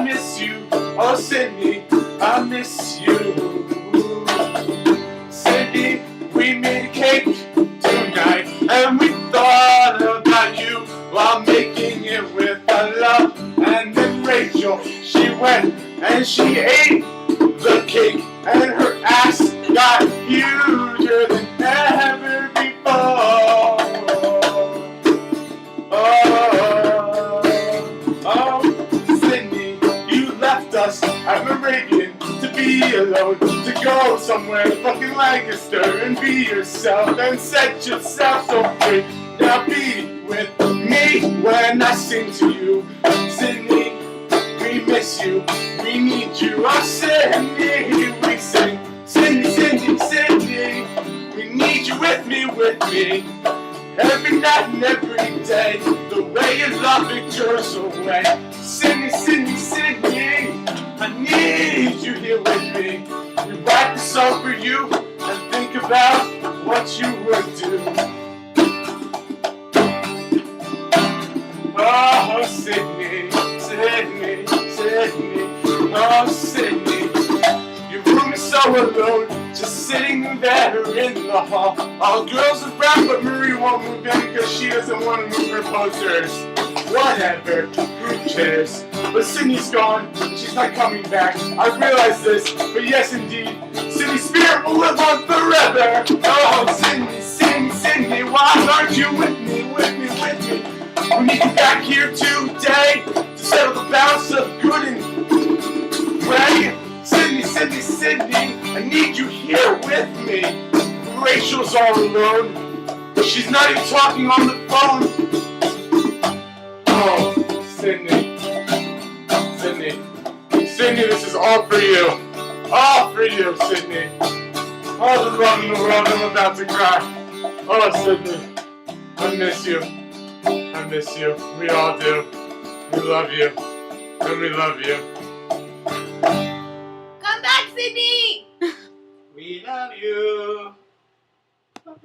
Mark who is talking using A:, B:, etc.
A: I miss you. Oh, Sydney, I miss you. Sydney, we made a cake tonight, and we thought about you while making it with our love. And then Rachel, she went and she ate the cake, and her ass got huger than ever before. Sydney, you left us at Meridian to be alone, to go somewhere fucking Lancaster and be yourself and set yourself so free. Now be with me when I sing to you. Sydney, we miss you, we need you. Oh, Sydney, we sing. Sydney, Sydney, Sydney, we need you with me, every night and every day. The way you love it turns away. Sydney, Sydney, Sydney, I need you here with me. We write this song for you and think about what you would do. Oh, Sydney, Sydney, Sydney, oh, Sydney, your room is so alone, just sitting there in the hall. All girls around, but Marie won't move in because she doesn't want to move her posters. Whatever, who cares? But Sydney's gone, and she's not coming back. I realize this, but yes indeed, Sydney's spirit will live on forever. Oh, Sydney, Sydney, Sydney, why aren't you with me, with me, with me? We need you back here today to settle the balance of good and gray. Sydney, Sydney, Sydney, I need you here with me. Rachel's all alone, she's not even talking on the phone. Oh, Sydney, Sydney, Sydney, this is all for you. All for you, Sydney. All the love in the world, I'm about to cry. Oh, Sydney, I miss you. I miss you. We all do. We love you. And we love you.
B: Come back, Sydney!
A: We love you.